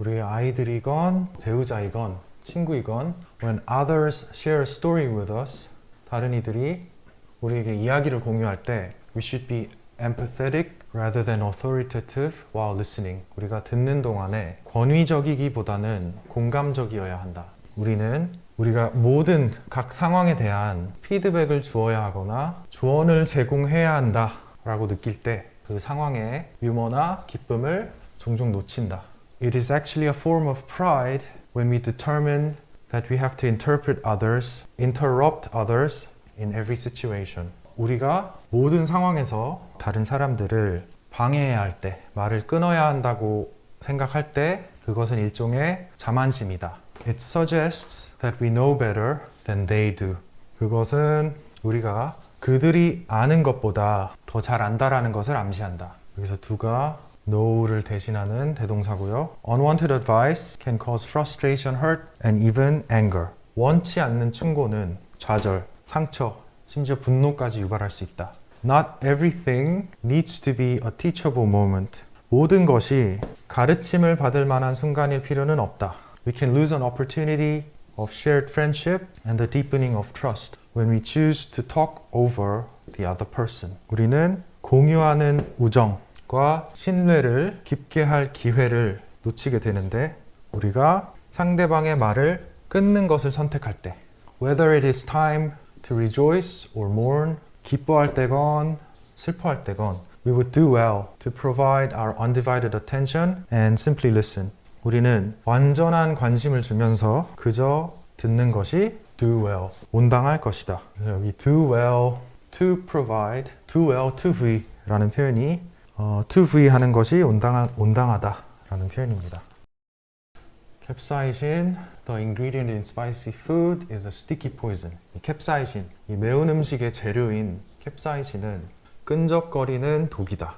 우리 아이들이건 배우자이건 친구이건 when others share a story with us, 다른 이들이 우리에게 이야기를 공유할 때 we should be empathetic rather than authoritative while listening. 우리가 듣는 동안에 권위적이기보다는 공감적이어야 한다. 우리가 모든 각 상황에 대한 피드백을 주어야 하거나 조언을 제공해야 한다 라고 느낄 때 그 상황의 유머나 기쁨을 종종 놓친다. It is actually a form of pride when we determine that we have to interrupt others in every situation. 우리가 모든 상황에서 다른 사람들을 방해해야 할 때, 말을 끊어야 한다고 생각할 때 그것은 일종의 자만심이다. It suggests that we know better than they do. 그것은 우리가 그들이 아는 것보다 더 잘 안다라는 것을 암시한다. 여기서 do가 know를 대신하는 대동사고요. Unwanted advice can cause frustration, hurt, and even anger. 원치 않는 충고는 좌절, 상처, 심지어 분노까지 유발할 수 있다. Not everything needs to be a teachable moment. 모든 것이 가르침을 받을 만한 순간일 필요는 없다. We can lose an opportunity of shared friendship and the deepening of trust when we choose to talk over the other person. 우리는 공유하는 우정과 신뢰를 깊게 할 기회를 놓치게 되는데 우리가 상대방의 말을 끊는 것을 선택할 때 whether it is time to rejoice or mourn, 기뻐할 때건 슬퍼할 때건 we would do well to provide our undivided attention and simply listen. 우리는 완전한 관심을 주면서 그저 듣는 것이 do well, 온당할 것이다. 여기 do well to provide, do well to V 라는 표현이 to V 하는 것이 온당하다 라는 표현입니다. 캡사이신, the ingredient in spicy food is a sticky poison. 이 캡사이신, 이 매운 음식의 재료인 캡사이신은 끈적거리는 독이다.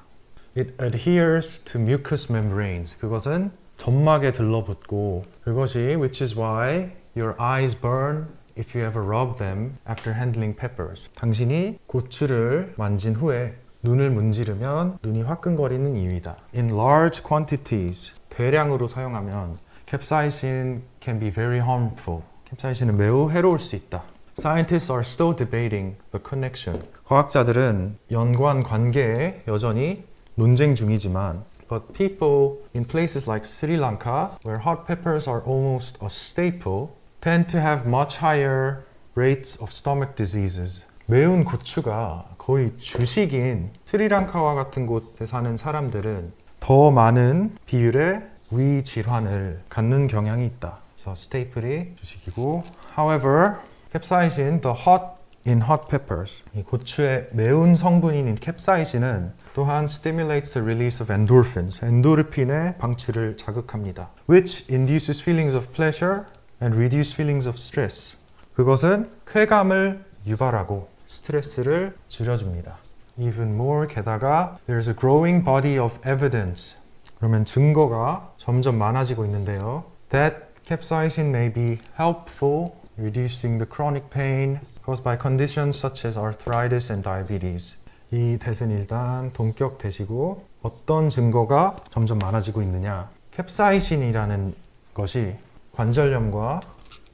It adheres to mucous membranes. 그것은 점막에 들러붙고 그것이 which is why your eyes burn if you ever rub them after handling peppers. 당신이 고추를 만진 후에 눈을 문지르면 눈이 화끈거리는 이유이다. In large quantities, 대량으로 사용하면 캡사이신 can be very harmful. 캡사이신은 매우 해로울 수 있다. Scientists are still debating the connection. 과학자들은 연관 관계에 여전히 논쟁 중이지만 but people in places like Sri Lanka, where hot peppers are almost a staple, tend to have much higher rates of stomach diseases. 매운 고추가 거의 주식인 스리랑카와 같은 곳에 사는 사람들은 더 많은 비율의 위 질환을 갖는 경향이 있다. 그래서 스테이플이 주식이고 However, capsaicin, the hot in hot peppers, 이 고추의 매운 성분인 캡사이신은 또한 stimulates the release of endorphins, 엔도르핀의 방출을 자극합니다. Which induces feelings of pleasure and reduce feelings of stress. 그것은 쾌감을 유발하고 스트레스를 줄여줍니다. Even more, 게다가 there's a growing body of evidence. 그러면 증거가 점점 많아지고 있는데요. That capsaicin may be helpful reducing the chronic pain caused by conditions such as arthritis and diabetes. 이 대은 일단 동격 되시고 어떤 증거가 점점 많아지고 있느냐. 캡사이신이라는 것이 관절염과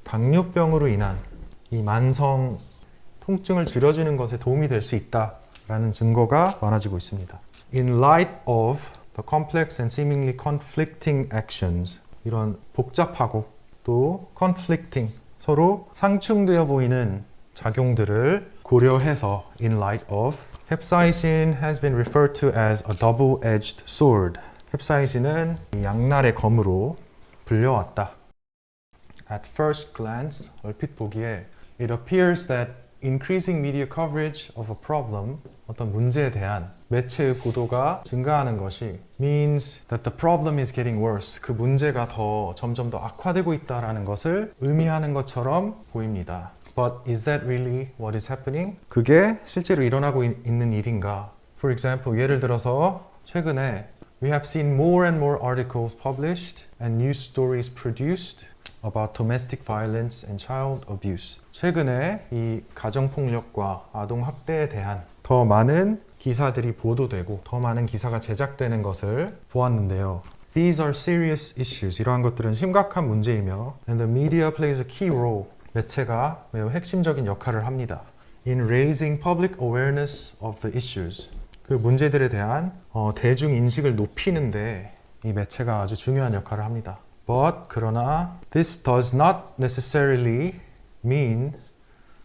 당뇨병으로 인한 이 만성 통증을 줄여주는 것에 도움이 될 수 있다라는 증거가 많아지고 있습니다. In light of the complex and seemingly conflicting actions, 이런 복잡하고 또 conflicting, 서로 상충되어 보이는 작용들을 고려해서 in light of, capsaicin has been referred to as a double-edged sword. 캡사이신은 양날의 검으로 불려왔다. At first glance, 얼핏 보기에 it appears that increasing media coverage of a problem, 어떤 문제에 대한 매체의 보도가 증가하는 것이 means that the problem is getting worse. 그 문제가 점점 더 악화되고 있다는 것을 의미하는 것처럼 보입니다. But is that really what is happening? 그게 실제로 일어나고 있는 일인가? For example, 예를 들어서 최근에 we have seen more and more articles published and news stories produced about domestic violence and child abuse. 최근에 이 가정폭력과 아동학대에 대한 더 많은 기사들이 보도되고 더 많은 기사가 제작되는 것을 보았는데요. These are serious issues. 이러한 것들은 심각한 문제이며 and the media plays a key role. 매체가 매우 핵심적인 역할을 합니다. In raising public awareness of the issues. 그 문제들에 대한 대중 인식을 높이는데 이 매체가 아주 중요한 역할을 합니다. But 그러나 this does not necessarily mean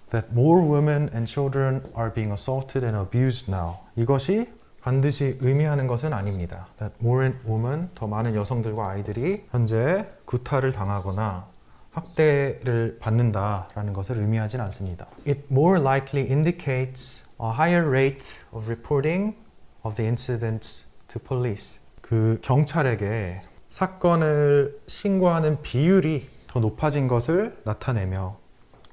that more women and children are being assaulted and abused now. 이것이 반드시 의미하는 것은 아닙니다. That more women, 더 많은 여성들과 아이들이 현재 구타를 당하거나 학대를 받는다라는 것을 의미하진 않습니다. It more likely indicates a higher rate of reporting of the incidents to police. 그 경찰에게 사건을 신고하는 비율이 더 높아진 것을 나타내며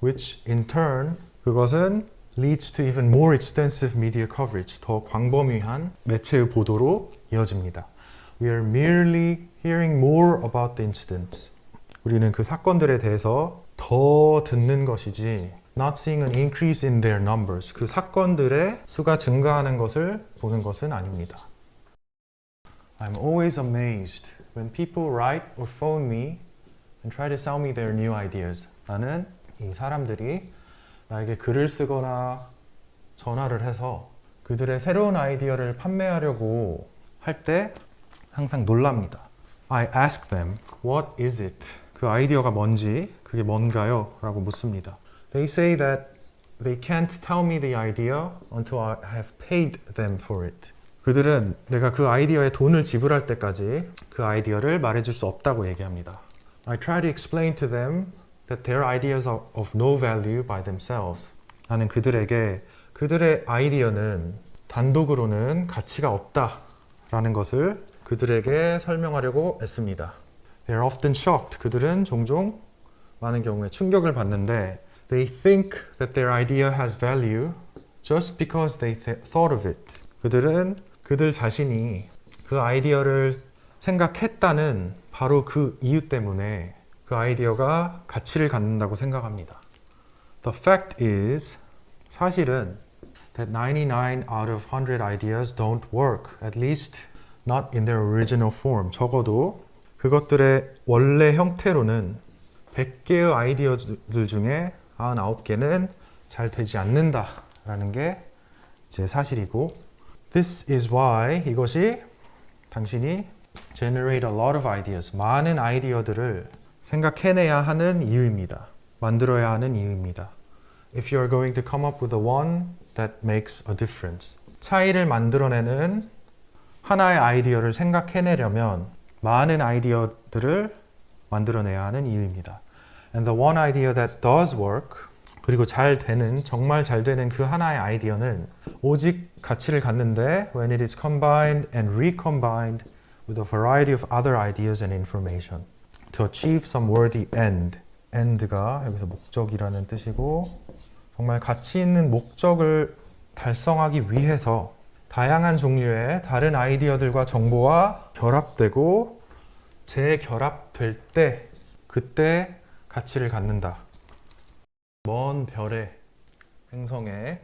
which in turn 그것은 leads to even more extensive media coverage. 더 광범위한 매체의 보도로 이어집니다. We are merely hearing more about the incidents. 우리는 그 사건들에 대해서 더 듣는 것이지 not seeing an increase in their numbers. 그 사건들의 수가 증가하는 것을 보는 것은 아닙니다. I'm always amazed when people write or phone me and try to sell me their new ideas. 나는 이 사람들이 나에게 글을 쓰거나 전화를 해서 그들의 새로운 아이디어를 판매하려고 할 때 항상 놀랍니다. I ask them, what is it? 그 아이디어가 뭔지, 그게 뭔가요? 라고 묻습니다. They say that they can't tell me the idea until I have paid them for it. 그들은 내가 그 아이디어에 돈을 지불할 때까지 그 아이디어를 말해줄 수 없다고 얘기합니다. I try to explain to them that their ideas are of no value by themselves. 나는 그들에게 그들의 아이디어는 단독으로는 가치가 없다라는 것을 그들에게 설명하려고 애씁니다. They are often shocked. 그들은 종종 많은 경우에 충격을 받는데 They think that their idea has value just because they thought of it. 그들은 그들 자신이 그 아이디어를 생각했다는 바로 그 이유 때문에 그 아이디어가 가치를 갖는다고 생각합니다. The fact is, 사실은 that 99 out of 100 ideas don't work, at least not in their original form. 적어도 그것들의 원래 형태로는 100개의 아이디어들 중에 99개는 잘 되지 않는다라는 게 이제 사실이고 This is why 이것이 당신이 generate a lot of ideas, 많은 아이디어들을 생각해내야 하는 이유입니다. 만들어야 하는 이유입니다. If you are going to come up with the one that makes a difference. 차이를 만들어내는 하나의 아이디어를 생각해내려면 많은 아이디어들을 만들어내야 하는 이유입니다. And the one idea that does work, 그리고 잘 되는, 정말 잘 되는 그 하나의 아이디어는 오직 가치를 갖는데 when it is combined and recombined with a variety of other ideas and information to achieve some worthy end. end가 여기서 목적이라는 뜻이고 정말 가치 있는 목적을 달성하기 위해서 다양한 종류의 다른 아이디어들과 정보와 결합되고 재결합될 때 그때 가치를 갖는다. 먼 별의 행성에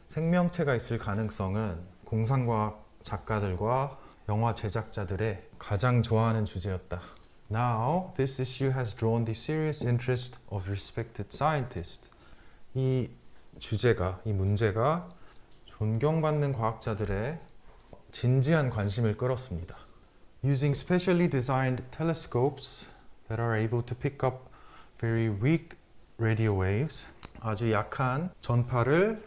생명체가 있을 가능성은 공상과학 작가들과 영화 제작자들의 가장 좋아하는 주제였다. Now, this issue has drawn the serious interest of respected scientists. 이 주제가, 이 문제가 존경받는 과학자들의 진지한 관심을 끌었습니다. Using specially designed telescopes that are able to pick up very weak radio waves, 아주 약한 전파를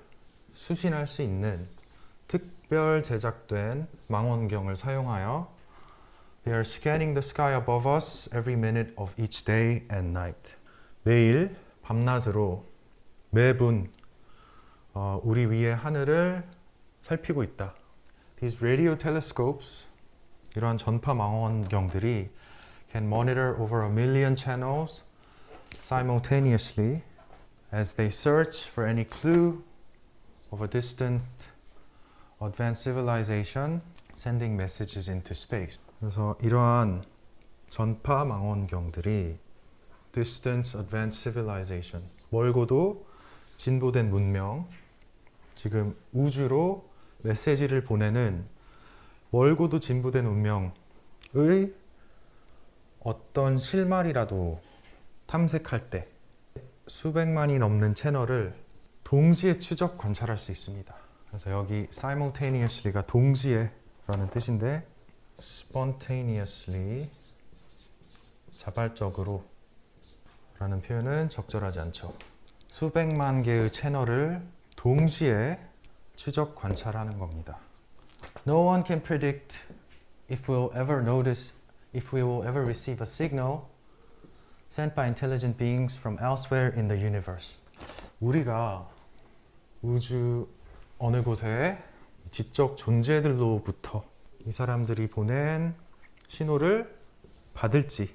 수신할 수 있는 특별 제작된 망원경을 사용하여 They are scanning the sky above us every minute of each day and night. 매일 밤낮으로 매분 우리 위의 하늘을 살피고 있다. These radio telescopes, 이러한 전파 망원경들이 can monitor over 1,000,000 channels simultaneously as they search for any clue of a distant advanced civilization sending messages into space. 그래서 이러한 전파 망원경들이 distant advanced civilization, 멀고도 진보된 문명, 지금 우주로 메시지를 보내는 멀고도 진보된 운명의 어떤 실마리라도 탐색할 때 수백만이 넘는 채널을 동시에 추적 관찰할 수 있습니다. 그래서 여기 simultaneously가 동시에 라는 뜻인데 spontaneously 자발적으로 라는 표현은 적절하지 않죠. 수백만 개의 채널을 동시에 추적 관찰하는 겁니다. No one can predict if we will ever receive a signal sent by intelligent beings from elsewhere in the universe. 우리가 우주 어느 곳에 지적 존재들로부터 이 사람들이 보낸 신호를 받을지는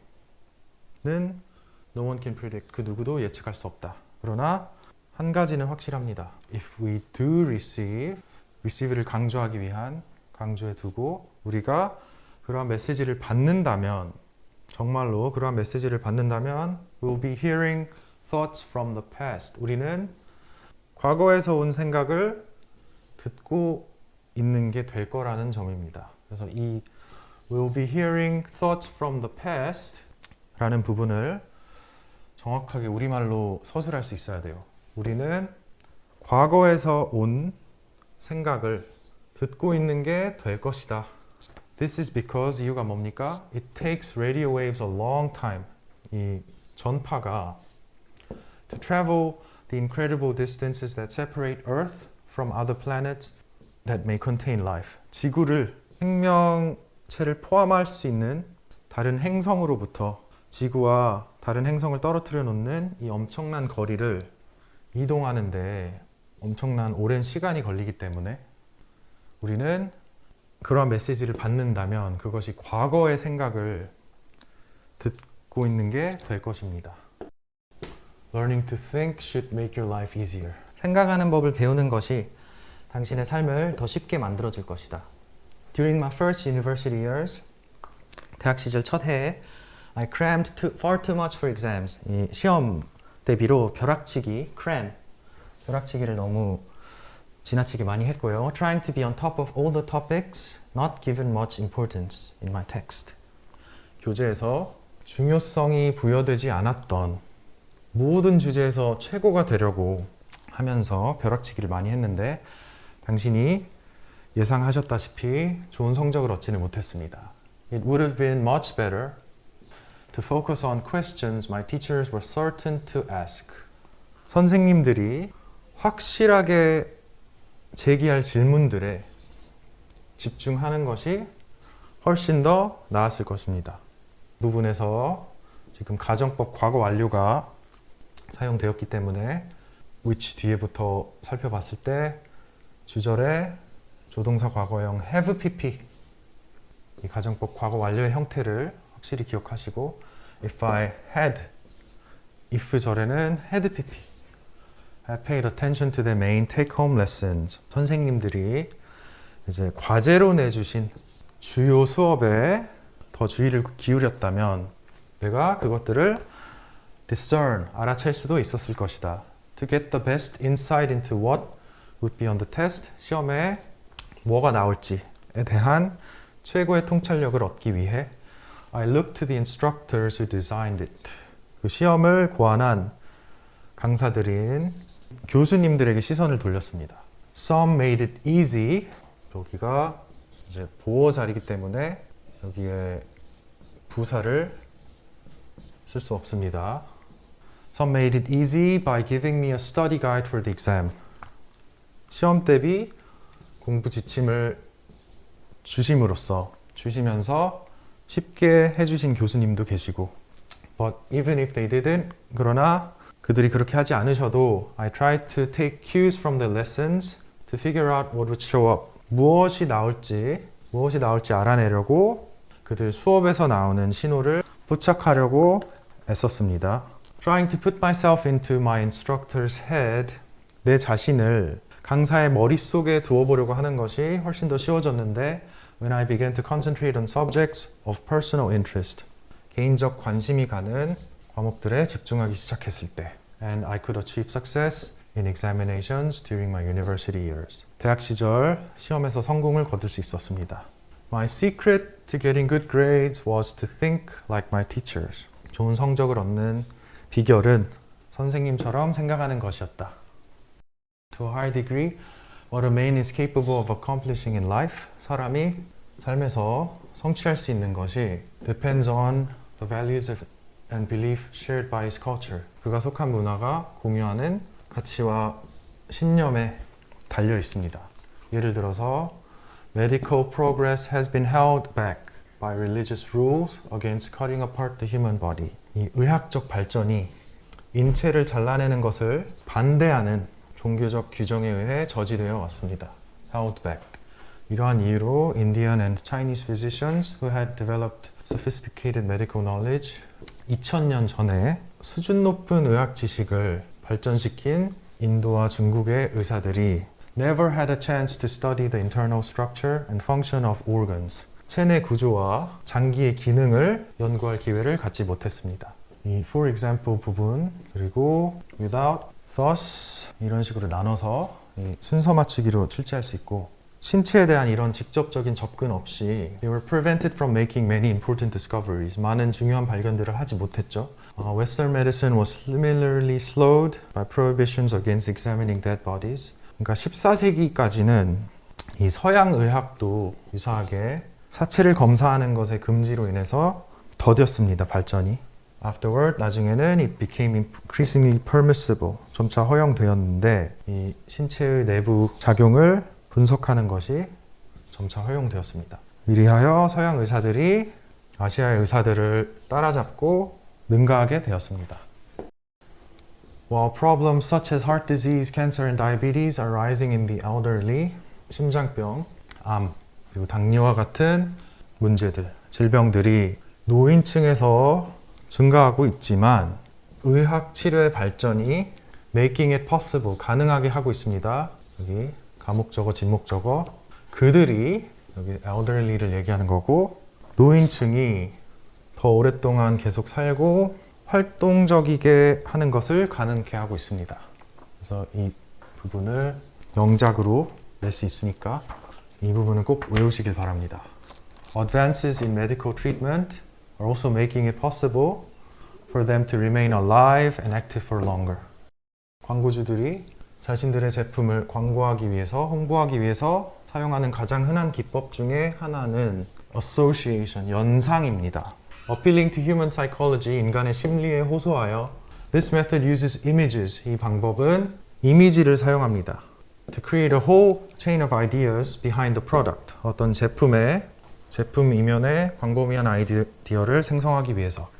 no one can predict. 그 누구도 예측할 수 없다. 그러나 한 가지는 확실합니다. If we do receive를 강조하기 위한 강조해 두고 우리가 그러한 메시지를 받는다면 정말로 그러한 메시지를 받는다면 we'll be hearing thoughts from the past. 우리는 과거에서 온 생각을 듣고 있는 게 될 거라는 점입니다. 그래서 이 we'll be hearing thoughts from the past 라는 부분을 정확하게 우리말로 서술할 수 있어야 돼요. 우리는 과거에서 온 생각을 듣고 있는 게 될 것이다. This is because 이유가 뭡니까? It takes radio waves a long time. 이 전파가 to travel the incredible distances that separate Earth from other planets that may contain life. 지구를 생명체를 포함할 수 있는 다른 행성으로부터 지구와 다른 행성을 떨어뜨려 놓는 이 엄청난 거리를 이동하는데 엄청난 오랜 시간이 걸리기 때문에 우리는 그러한 메시지를 받는다면 그것이 과거의 생각을 듣고 있는 게 될 것입니다. Learning to think should make your life easier. 생각하는 법을 배우는 것이 당신의 삶을 더 쉽게 만들어줄 것이다. During my first university years, 대학 시절 첫 해에 I crammed far too much for exams. 이 시험 대비로 벼락치기, 벼락치기를 너무 지나치게 많이 했고요. Trying to be on top of all the topics, not given much importance in my text. 교재에서 중요성이 부여되지 않았던 모든 주제에서 최고가 되려고 하면서 벼락치기를 많이 했는데 당신이 예상하셨다시피 좋은 성적을 얻지는 못했습니다. It would have been much better to focus on questions my teachers were certain to ask. 선생님들이 확실하게 제기할 질문들에 집중하는 것이 훨씬 더 나았을 것입니다. 이 부분에서 지금 가정법 과거 완료가 사용되었기 때문에 which 뒤에부터 살펴봤을 때 주절에 조동사 과거형 have pp 이 가정법 과거 완료의 형태를 확실히 기억하시고 if I had if 절에는 had pp I paid attention to the main take-home lessons. 선생님들이 이제 과제로 내주신 주요 수업에 더 주의를 기울였다면 내가 그것들을 discern, 알아챌 수도 있었을 것이다. To get the best insight into what would be on the test, 시험에 뭐가 나올지에 대한 최고의 통찰력을 얻기 위해 I looked to the instructors who designed it. 그 시험을 고안한 강사들인 교수님들에게 시선을 돌렸습니다. Some made it easy. 여기가 이제 보어 자리이기 때문에 여기에 부사를 쓸 수 없습니다. Some made it easy by giving me a study guide for the exam. 시험 대비 공부 지침을 주시면서 쉽게 해주신 교수님도 계시고 But even if they didn't, 그러나 그들이 그렇게 하지 않으셔도 I tried to take cues from the lessons to figure out what would show up. 무엇이 나올지 알아내려고 그들 수업에서 나오는 신호를 포착하려고 애썼습니다. Trying to put myself into my instructor's head. 내 자신을 강사의 머릿속에 두어보려고 하는 것이 훨씬 더 쉬워졌는데 when I began to concentrate on subjects of personal interest. 개인적 관심이 가는 과목들에 집중하기 시작했을 때 and I could achieve success in examinations during my university years. 대학 시절 시험에서 성공을 거둘 수 있었습니다. My secret to getting good grades was to think like my teachers. 좋은 성적을 얻는 비결은 선생님처럼 생각하는 것이었다. To a high degree, what a man is capable of accomplishing in life, 사람이 삶에서 성취할 수 있는 것이 depends on the values and belief shared by his culture. 그가 속한 문화가 공유하는 가치와 신념에 달려 있습니다. 예를 들어서 medical progress has been held back by religious rules against cutting apart the human body. 이 의학적 발전이 인체를 잘라내는 것을 반대하는 종교적 규정에 의해 저지되어 왔습니다. held back. 이러한 이유로 Indian and Chinese physicians who had developed sophisticated medical knowledge 2000년 전에 수준 높은 의학 지식을 발전시킨 인도와 중국의 의사들이 never had a chance to study the internal structure and function of organs. 체내 구조와 장기의 기능을 연구할 기회를 갖지 못했습니다. 이 for example 부분 그리고 without, thus 이런 식으로 나눠서 이 순서 맞추기로 출제할 수 있고 신체에 대한 이런 직접적인 접근 없이 they were prevented from making many important discoveries. 많은 중요한 발견들을 하지 못했죠. Western medicine was similarly slowed by prohibitions against examining dead bodies. 그러니까 14세기까지는 이 서양 의학도 유사하게 사체를 검사하는 것의 금지로 인해서 더뎠습니다. 발전이. Afterward, 나중에는 it became increasingly permissible. 점차 허용되었는데 이 신체의 내부 작용을 분석하는 것이 점차 허용되었습니다. 이리하여 서양 의사들이 아시아의 의사들을 따라잡고 능가하게 되었습니다. While problems such as heart disease, cancer, and diabetes are rising in the elderly, 심장병, 암, 그리고 당뇨와 같은 문제들, 질병들이 노인층에서 증가하고 있지만 의학 치료의 발전이 making it possible, 가능하게 하고 있습니다. 여기 가목적어, 진목적어. 그들이 여기 elderly를 얘기하는 거고 노인층이 더 오랫동안 계속 살고 활동적이게 하는 것을 가능케 하고 있습니다. 그래서 이 부분을 명작으로 낼 수 있으니까 이 부분은 꼭 외우시길 바랍니다. Advances in medical treatment are also making it possible for them to remain alive and active for longer. 광고주들이 자신들의 제품을 광고하기 위해서, 홍보하기 위해서 사용하는 가장 흔한 기법 중에 하나는 association, 연상입니다. Appealing to human psychology, 인간의 심리에 호소하여 This method uses images. 이 방법은 이미지를 사용합니다. To create a whole chain of ideas behind the product. 어떤 제품 이면에 광범위한 아이디어를 생성하기 위해서.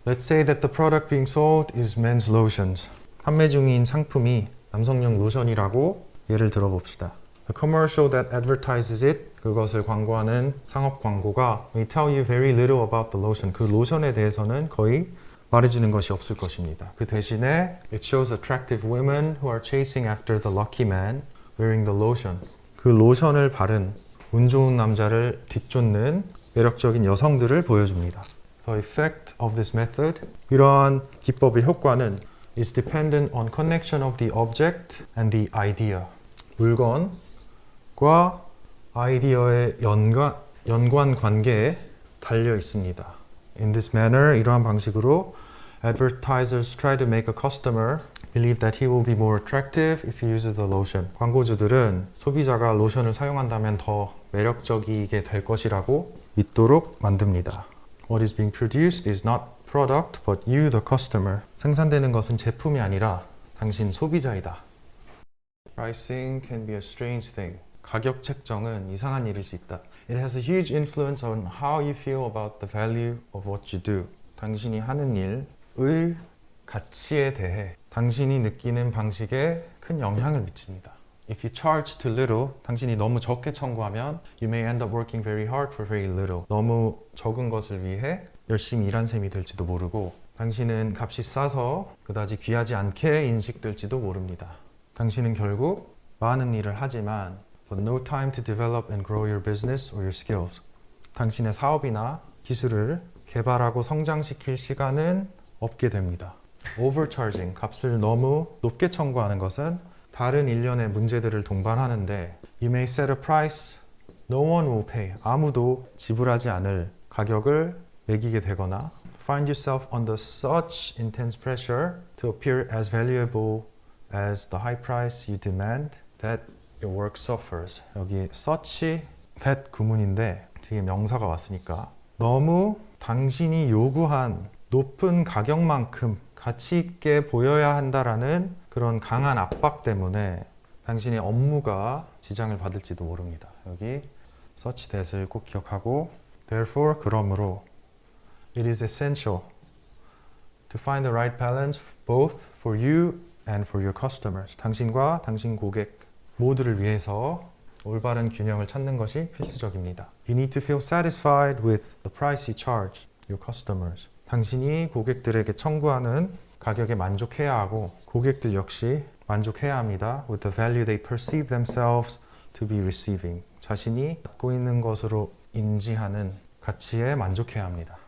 Let's say that the product being sold is men's lotions. 판매 중인 상품이 남성용 로션이라고 예를 들어봅시다. The commercial that advertises it, 그것을 광고하는 상업 광고가 may tell you very little about the lotion. 그 로션에 대해서는 거의 말해주는 것이 없을 것입니다. 그 대신에 it shows attractive women who are chasing after the lucky man wearing the lotion. 그 로션을 바른 운 좋은 남자를 뒤쫓는 매력적인 여성들을 보여줍니다. The effect of this method, 이러한 기법의 효과는 is dependent on connection of the object and the idea. 물건과 아이디어의 연관 관계에 달려 있습니다. In this manner, 이러한 방식으로 advertisers try to make a customer believe that he will be more attractive if he uses the lotion. 광고주들은 소비자가 로션을 사용한다면 더 매력적이게 될 것이라고 믿도록 만듭니다. What is being produced is not product, but you, the customer. 생산되는 것은 제품이 아니라 당신 소비자이다. Pricing can be a strange thing. 가격 책정은 이상한 일일 수 있다. It has a huge influence on how you feel about the value of what you do. 당신이 하는 일의 가치에 대해 당신이 느끼는 방식에 큰 영향을 미칩니다. If you charge too little, 당신이 너무 적게 청구하면 you may end up working very hard for very little. 너무 적은 것을 위해 열심히 일한 셈이 될지도 모르고 당신은 값이 싸서 그다지 귀하지 않게 인식될지도 모릅니다. 당신은 결국 많은 일을 하지만 but no time to develop and grow your business or your skills. 당신의 사업이나 기술을 개발하고 성장시킬 시간은 없게 됩니다. Overcharging, 값을 너무 높게 청구하는 것은 다른 일련의 문제들을 동반하는데 You may set a price No one will pay. 아무도 지불하지 않을 가격을 매기게 되거나 find yourself under such intense pressure to appear as valuable as the high price you demand that your work suffers. 여기 such, that 구문인데 뒤에 명사가 왔으니까 너무 당신이 요구한 높은 가격만큼 가치 있게 보여야 한다라는 그런 강한 압박 때문에 당신의 업무가 지장을 받을지도 모릅니다. 여기 such that을 꼭 기억하고 therefore 그러므로 it is essential to find the right balance both for you and for your customers. 당신과 당신 고객 모두를 위해서 올바른 균형을 찾는 것이 필수적입니다. You need to feel satisfied with the price you charge your customers. 당신이 고객들에게 청구하는 가격에 만족해야 하고 고객들 역시 만족해야 합니다. With the value they perceive themselves to be receiving. 자신이 받고 있는 것으로 인지하는 가치에 만족해야 합니다.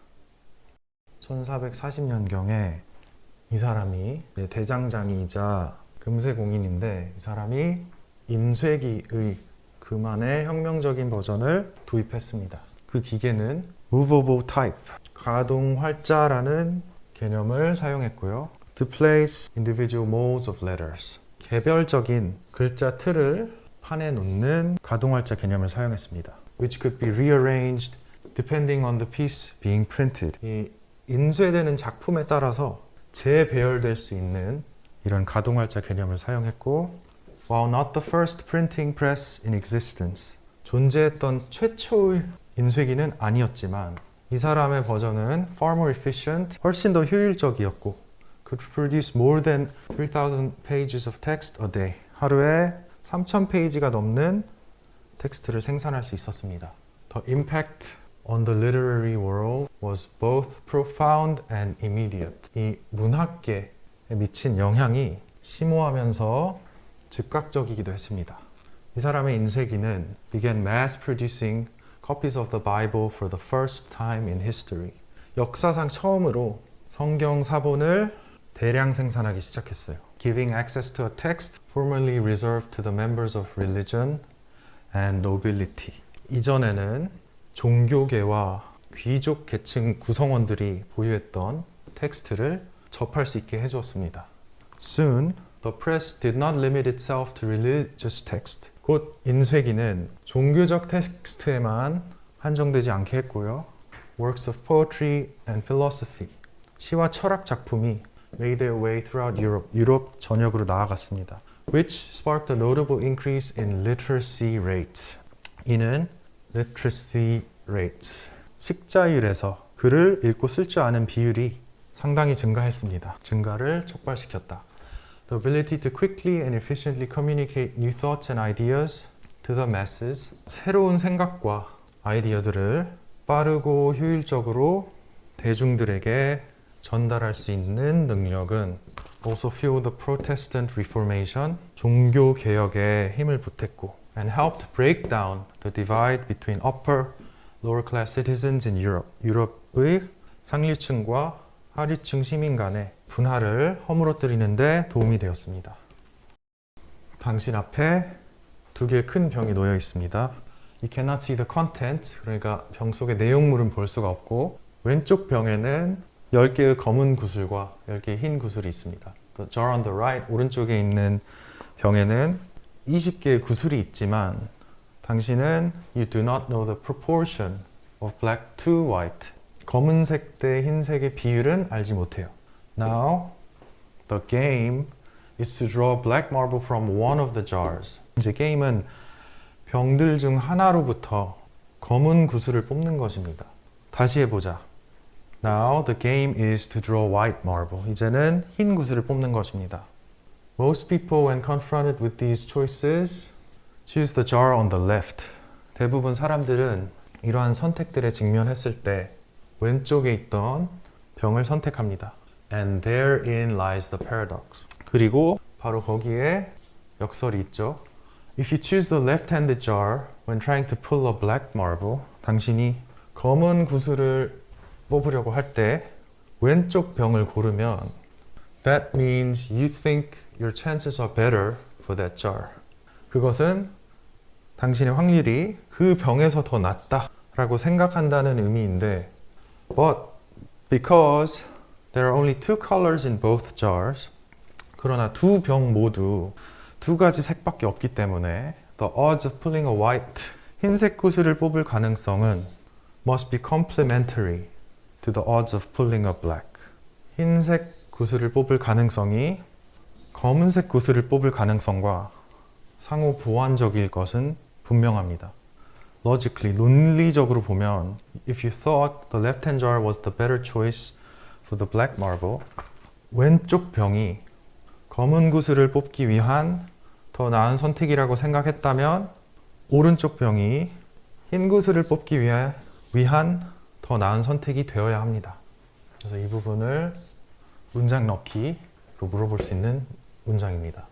1440년경에 이 사람이 대장장이이자 금세공인인데 이 사람이 인쇄기의 그만의 혁명적인 버전을 도입했습니다. 그 기계는 movable type, 가동 활자라는 개념을 사용했고요. To place individual molds of letters, 개별적인 글자 틀을 판에 놓는 가동 활자 개념을 사용했습니다. Which could be rearranged depending on the piece being printed. 이 인쇄되는 작품에 따라서 재배열될 수 있는 이런 가동 활자 개념을 사용했고 While not the first printing press in existence, 존재했던 최초의 인쇄기는 아니었지만 이 사람의 버전은 far more efficient, 훨씬 더 효율적이었고 could produce more than 3,000 pages of text a day. 하루에 3,000페이지가 넘는 텍스트를 생산할 수 있었습니다. The impact on the literary world was both profound and immediate. 이 문학계에 미친 영향이 심오하면서 즉각적이기도 했습니다. 이 사람의 인쇄기는 began mass producing copies of the Bible for the first time in history. 역사상 처음으로 성경 사본을 대량 생산하기 시작했어요. Giving access to a text formerly reserved to the members of religion and nobility. 이전에는 종교계와 귀족 계층 구성원들이 보유했던 텍스트를 접할 수 있게 해주었습니다. Soon, the press did not limit itself to religious text. 곧 인쇄기는 종교적 텍스트에만 한정되지 않게 했고요. Works of poetry and philosophy. 시와 철학 작품이 made their way throughout Europe. 유럽 전역으로 나아갔습니다. Which sparked a notable increase in literacy rates. 이는 literacy rates. 식자율에서 글을 읽고 쓸 줄 아는 비율이 상당히 증가했습니다. 증가를 촉발시켰다. The ability to quickly and efficiently communicate new thoughts and ideas to the masses. 새로운 생각과 아이디어들을 빠르고 효율적으로 대중들에게 전달할 수 있는 능력은 also fueled the Protestant Reformation. 종교 개혁에 힘을 보탰고 and helped break down the divide between upper lower class citizens in Europe. 유럽의 상류층과 하류층 시민 간의 분화를 허물어뜨리는 데 도움이 되었습니다. 당신 앞에 두 개의 큰 병이 놓여 있습니다. You cannot see the content, 그러니까 병 속의 내용물은 볼 수가 없고 왼쪽 병에는 10개의 검은 구슬과 10개의 hin 구슬이 있습니다. The jar on the right, 오른쪽에 있는 병에는 20개의 구슬이 있지만 당신은 You do not know the proportion of black to white. 검은색 대 흰색의 비율은 알지 못해요. Now, the game is to draw black marble from one of the jars. 이제 게임은 병들 중 하나로부터 검은 구슬을 뽑는 것입니다. 다시 해보자. Now, the game is to draw white marble. 이제는 흰 구슬을 뽑는 것입니다. Most people, when confronted with these choices, choose the jar on the left. 대부분 사람들은 이러한 선택들에 직면했을 때 왼쪽에 있던 병을 선택합니다. And therein lies the paradox. 그리고 바로 거기에 역설이 있죠. If you choose the left-handed jar when trying to pull a black marble, 당신이 검은 구슬을 뽑으려고 할 때 왼쪽 병을 고르면 That means you think your chances are better for that jar. 그것은 당신의 확률이 그 병에서 더 낫다라고 생각한다는 의미인데 But because there are only two colors in both jars 그러나 두 병 모두 두 가지 색밖에 없기 때문에 The odds of pulling a white 흰색 구슬을 뽑을 가능성은 must be complementary to the odds of pulling a black 흰색 구슬을 뽑을 가능성이 검은색 구슬을 뽑을 가능성과 상호 보완적일 것은 분명합니다. Logically, 논리적으로 보면 If you thought the left-hand jar was the better choice for the black marble 왼쪽 병이 검은 구슬을 뽑기 위한 더 나은 선택이라고 생각했다면 오른쪽 병이 흰 구슬을 뽑기 위한 더 나은 선택이 되어야 합니다. 그래서 이 부분을 문장 넣기로 물어볼 수 있는 문장입니다.